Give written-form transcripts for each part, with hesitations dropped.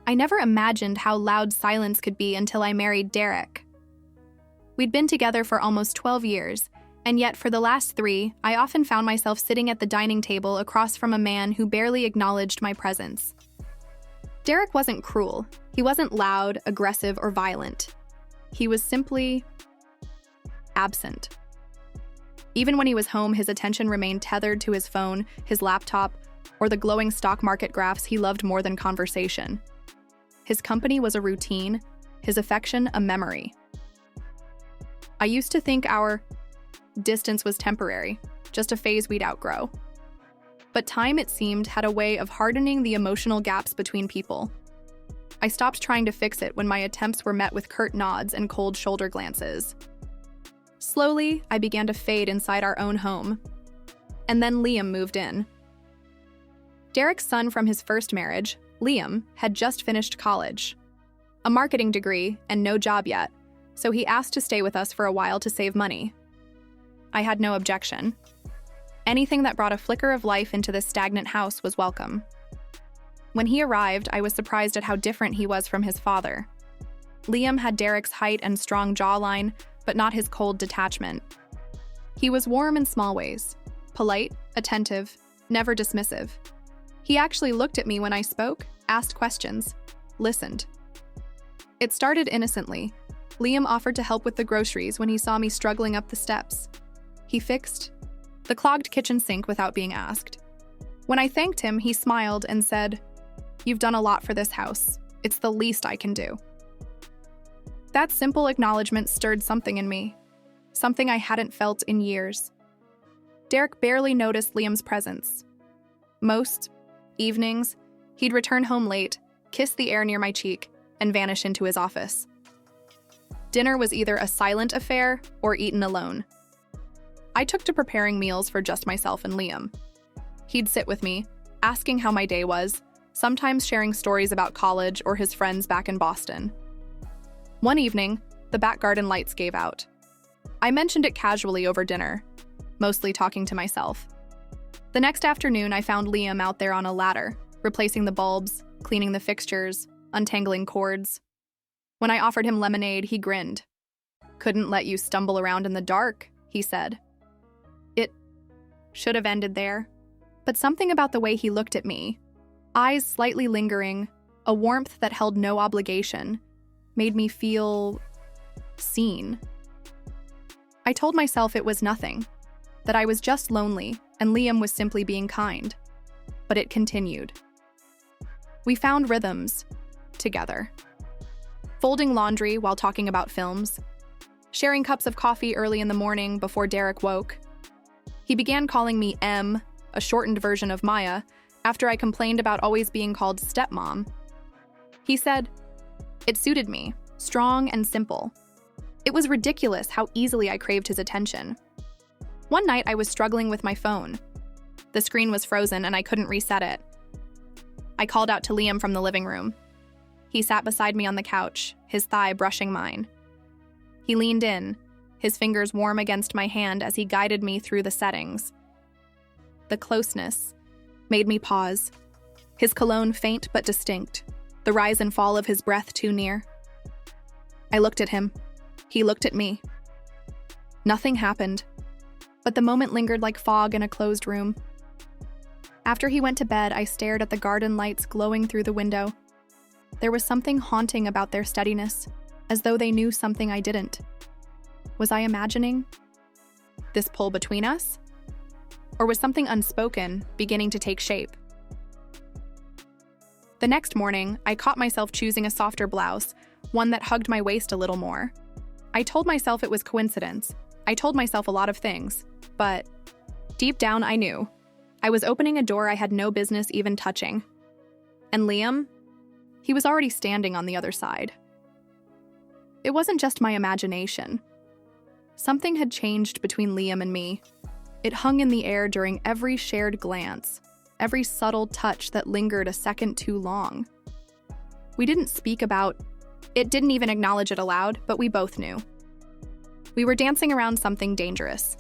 I never imagined how loud silence could be until I married Derek. We'd been together for almost 12 years, and yet for the last 3, I often found myself sitting at the dining table across from a man who barely acknowledged my presence. Derek wasn't cruel. He wasn't loud, aggressive, or violent. He was simply absent. Even when he was home, his attention remained tethered to his phone, his laptop, or the glowing stock market graphs he loved more than conversation. His company was a routine, his affection a memory. I used to think our distance was temporary, just a phase we'd outgrow. But time, it seemed, had a way of hardening the emotional gaps between people. I stopped trying to fix it when my attempts were met with curt nods and cold shoulder glances. Slowly, I began to fade inside our own home. And then Liam moved in. Derek's son from his first marriage, Liam, had just finished college. A marketing degree and no job yet, so he asked to stay with us for a while to save money. I had no objection. Anything that brought a flicker of life into this stagnant house was welcome. When he arrived, I was surprised at how different he was from his father. Liam had Derek's height and strong jawline, but not his cold detachment. He was warm in small ways, polite, attentive, never dismissive. He actually looked at me when I spoke, asked questions, listened. It started innocently. Liam offered to help with the groceries when he saw me struggling up the steps. He fixed the clogged kitchen sink without being asked. When I thanked him, he smiled and said, "You've done a lot for this house. It's the least I can do." That simple acknowledgement stirred something in me, something I hadn't felt in years. Derek barely noticed Liam's presence. Most evenings, he'd return home late, kiss the air near my cheek, and vanish into his office. Dinner was either a silent affair or eaten alone. I took to preparing meals for just myself and Liam. He'd sit with me, asking how my day was, sometimes sharing stories about college or his friends back in Boston. One evening, the back garden lights gave out. I mentioned it casually over dinner, mostly talking to myself. The next afternoon, I found Liam out there on a ladder, replacing the bulbs, cleaning the fixtures, untangling cords. When I offered him lemonade, he grinned. "Couldn't let you stumble around in the dark," he said. It should have ended there, but something about the way he looked at me, eyes slightly lingering, a warmth that held no obligation, made me feel seen. I told myself it was nothing, that I was just lonely and Liam was simply being kind. But it continued. We found rhythms together. Folding laundry while talking about films, sharing cups of coffee early in the morning before Derek woke. He began calling me M, a shortened version of Maya, after I complained about always being called stepmom. He said, it suited me, strong and simple. It was ridiculous how easily I craved his attention. One night I was struggling with my phone. The screen was frozen and I couldn't reset it. I called out to Liam from the living room. He sat beside me on the couch, his thigh brushing mine. He leaned in, his fingers warm against my hand as he guided me through the settings. The closeness made me pause. His cologne faint but distinct, the rise and fall of his breath too near. I looked at him. He looked at me. Nothing happened, but the moment lingered like fog in a closed room. After he went to bed, I stared at the garden lights glowing through the window. There was something haunting about their steadiness, as though they knew something I didn't. Was I imagining this pull between us? Or was something unspoken beginning to take shape? The next morning, I caught myself choosing a softer blouse, one that hugged my waist a little more. I told myself it was coincidence. I told myself a lot of things, but deep down I knew. I was opening a door I had no business even touching. And Liam? He was already standing on the other side. It wasn't just my imagination. Something had changed between Liam and me. It hung in the air during every shared glance, every subtle touch that lingered a second too long. We didn't speak about it, didn't even acknowledge it aloud, but we both knew. We were dancing around something dangerous.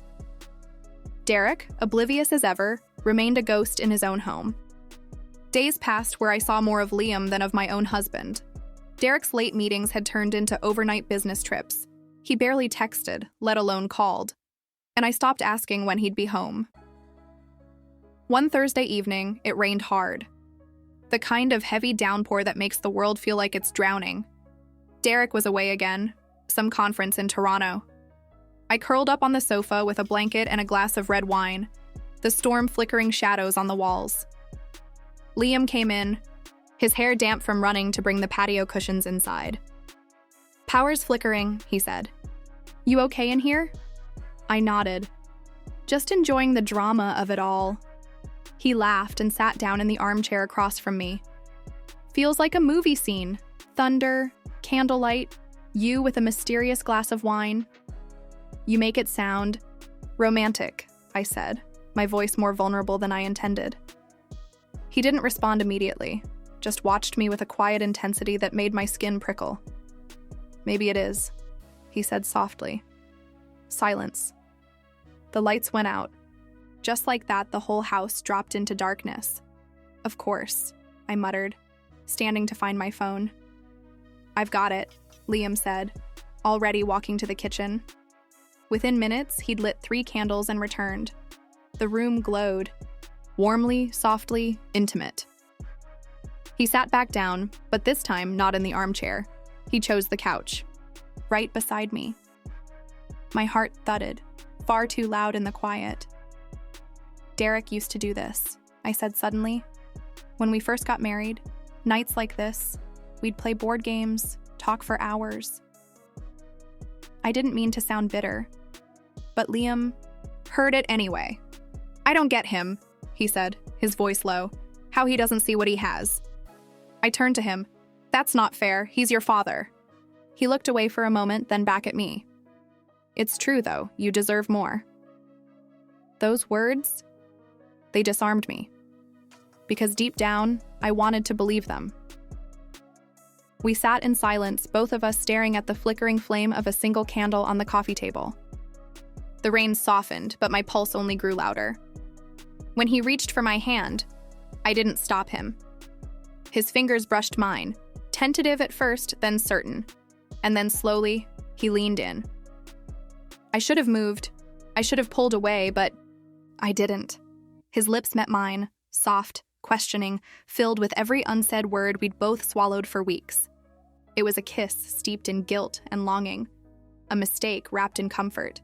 Derek, oblivious as ever, remained a ghost in his own home. Days passed where I saw more of Liam than of my own husband. Derek's late meetings had turned into overnight business trips. He barely texted, let alone called, and I stopped asking when he'd be home. One Thursday evening, it rained hard. The kind of heavy downpour that makes the world feel like it's drowning. Derek was away again, some conference in Toronto. I curled up on the sofa with a blanket and a glass of red wine, the storm flickering shadows on the walls. Liam came in, his hair damp from running to bring the patio cushions inside. "Power's flickering," he said. "You okay in here?" I nodded, just enjoying the drama of it all. He laughed and sat down in the armchair across from me. "Feels like a movie scene. Thunder, candlelight, you with a mysterious glass of wine. You make it sound romantic," I said, my voice more vulnerable than I intended. He didn't respond immediately, just watched me with a quiet intensity that made my skin prickle. "Maybe it is," he said softly. Silence. The lights went out. Just like that, the whole house dropped into darkness. "Of course," I muttered, standing to find my phone. "I've got it," Liam said, already walking to the kitchen. Within minutes, he'd lit 3 candles and returned. The room glowed. Warmly, softly, intimate. He sat back down, but this time not in the armchair. He chose the couch, right beside me. My heart thudded, far too loud in the quiet. "Derek used to do this," I said suddenly. "When we first got married, nights like this, we'd play board games, talk for hours." I didn't mean to sound bitter, but Liam heard it anyway. "I don't get him," he said, his voice low, "how he doesn't see what he has." I turned to him. "That's not fair. He's your father." He looked away for a moment, then back at me. "It's true, though. You deserve more." Those words, they disarmed me. Because deep down, I wanted to believe them. We sat in silence, both of us staring at the flickering flame of a single candle on the coffee table. The rain softened, but my pulse only grew louder. When he reached for my hand, I didn't stop him. His fingers brushed mine, tentative at first, then certain. And then slowly, he leaned in. I should have moved. I should have pulled away, but I didn't. His lips met mine, soft, questioning, filled with every unsaid word we'd both swallowed for weeks. It was a kiss steeped in guilt and longing, a mistake wrapped in comfort.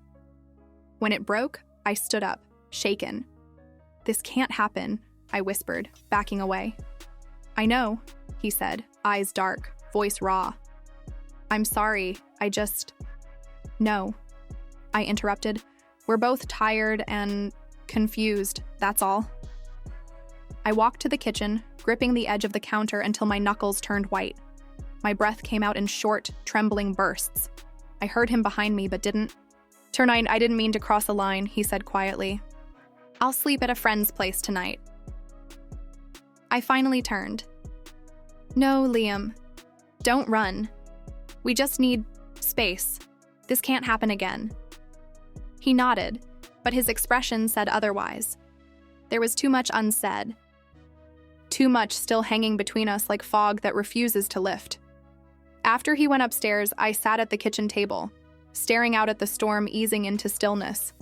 When it broke, I stood up, shaken. "This can't happen," I whispered, backing away. "I know," he said, eyes dark, voice raw. "I'm sorry, No," I interrupted. "We're both tired and confused, that's all." I walked to the kitchen, gripping the edge of the counter until my knuckles turned white. My breath came out in short, trembling bursts. I heard him behind me, but didn't. "Tonight, I didn't mean to cross a line," he said quietly. "I'll sleep at a friend's place tonight." I finally turned. "No, Liam. Don't run. We just need space. This can't happen again." He nodded, but his expression said otherwise. There was too much unsaid. Too much still hanging between us like fog that refuses to lift. After he went upstairs, I sat at the kitchen table, staring out at the storm easing into stillness.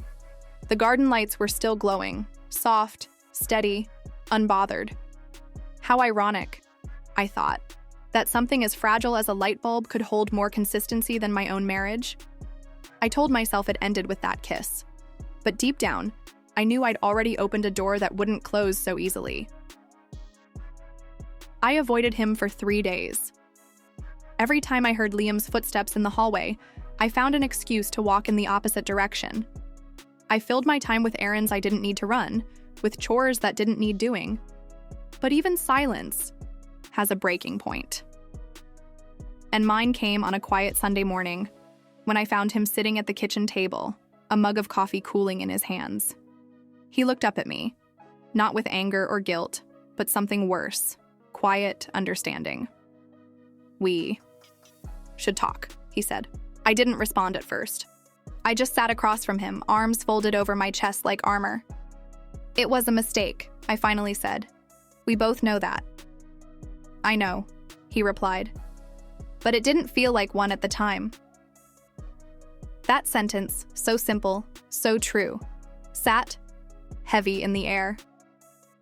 The garden lights were still glowing, soft, steady, unbothered. How ironic, I thought, that something as fragile as a light bulb could hold more consistency than my own marriage. I told myself it ended with that kiss. But deep down, I knew I'd already opened a door that wouldn't close so easily. I avoided him for 3 days. Every time I heard Liam's footsteps in the hallway, I found an excuse to walk in the opposite direction. I filled my time with errands I didn't need to run, with chores that didn't need doing. But even silence has a breaking point. And mine came on a quiet Sunday morning, when I found him sitting at the kitchen table, a mug of coffee cooling in his hands. He looked up at me, not with anger or guilt, but something worse, quiet understanding. "We should talk," he said. I didn't respond at first. I just sat across from him, arms folded over my chest like armor. "It was a mistake," I finally said. We both know that. I know, he replied. But it didn't feel like one at the time. That sentence, so simple, so true, sat heavy in the air.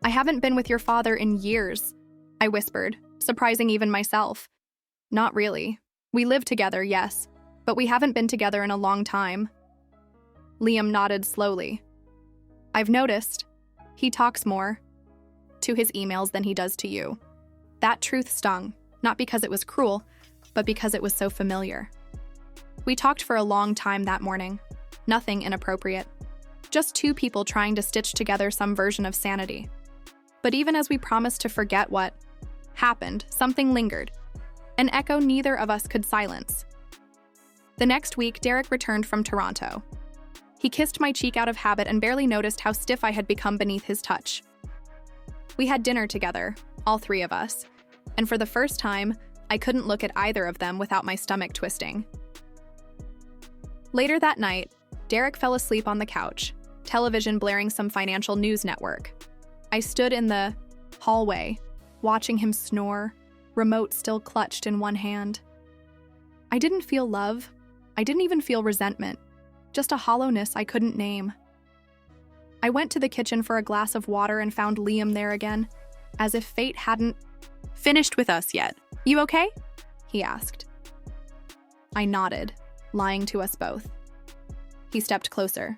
I haven't been with your father in years, I whispered, surprising even myself. Not really. We live together, yes, but we haven't been together in a long time. Liam nodded slowly. I've noticed. He talks more to his emails than he does to you. That truth stung, not because it was cruel, but because it was so familiar. We talked for a long time that morning. Nothing inappropriate. Just two people trying to stitch together some version of sanity. But even as we promised to forget what happened, something lingered. An echo neither of us could silence. The next week, Derek returned from Toronto. He kissed my cheek out of habit and barely noticed how stiff I had become beneath his touch. We had dinner together, all three of us, and for the first time, I couldn't look at either of them without my stomach twisting. Later that night, Derek fell asleep on the couch, television blaring some financial news network. I stood in the hallway, watching him snore, remote still clutched in one hand. I didn't feel love. I didn't even feel resentment, just a hollowness I couldn't name. I went to the kitchen for a glass of water and found Liam there again, as if fate hadn't finished with us yet. You okay? He asked. I nodded, lying to us both. He stepped closer.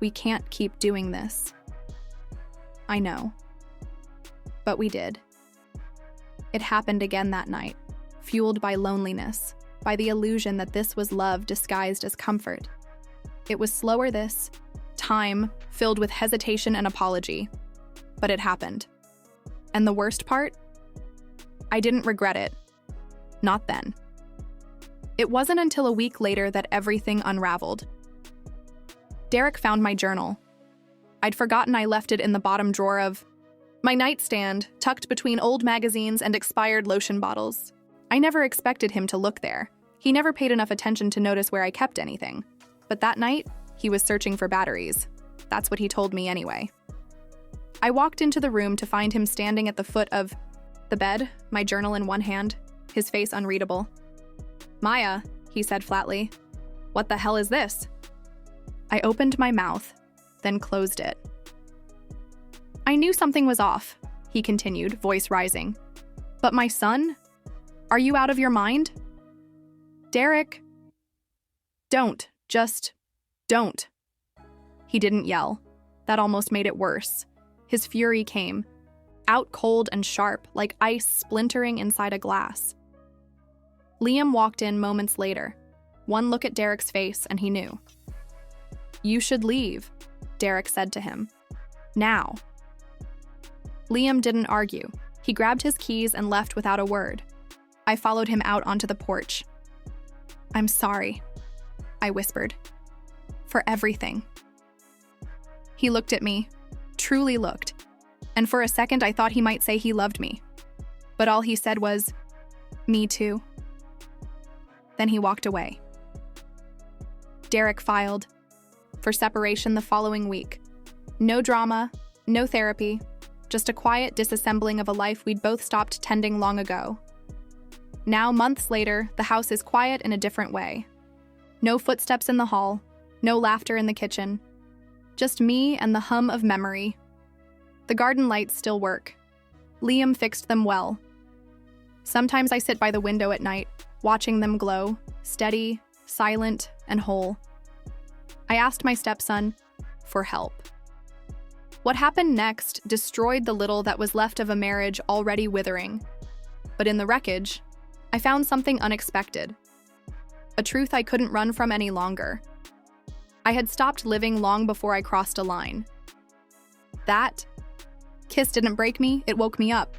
We can't keep doing this. I know. But we did. It happened again that night, fueled by loneliness, by the illusion that this was love disguised as comfort. It was slower this time, filled with hesitation and apology. But it happened. And the worst part? I didn't regret it. Not then. It wasn't until a week later that everything unraveled. Derek found my journal. I'd forgotten I left it in the bottom drawer of my nightstand, tucked between old magazines and expired lotion bottles. I never expected him to look there. He never paid enough attention to notice where I kept anything. But that night, he was searching for batteries. That's what he told me anyway. I walked into the room to find him standing at the foot of the bed, my journal in one hand, his face unreadable. Maya, he said flatly, what the hell is this? I opened my mouth, then closed it. I knew something was off, he continued, voice rising. But my son? Are you out of your mind? Derek? Don't, just don't. He didn't yell. That almost made it worse. His fury came, out cold and sharp, like ice splintering inside a glass. Liam walked in moments later. One look at Derek's face and he knew. You should leave, Derek said to him. Now. Liam didn't argue. He grabbed his keys and left without a word. I followed him out onto the porch. I'm sorry, I whispered. For everything. He looked at me, truly looked, and for a second I thought he might say he loved me. But all he said was, me too. Then he walked away. Derek filed for separation the following week. No drama, no therapy, just a quiet disassembling of a life we'd both stopped tending long ago. Now, months later, the house is quiet in a different way. No footsteps in the hall, no laughter in the kitchen. Just me and the hum of memory. The garden lights still work. Liam fixed them well. Sometimes I sit by the window at night, watching them glow, steady, silent, and whole. I asked my stepson for help. What happened next destroyed the little that was left of a marriage already withering. But in the wreckage, I found something unexpected. A truth I couldn't run from any longer. I had stopped living long before I crossed a line. That kiss didn't break me, it woke me up.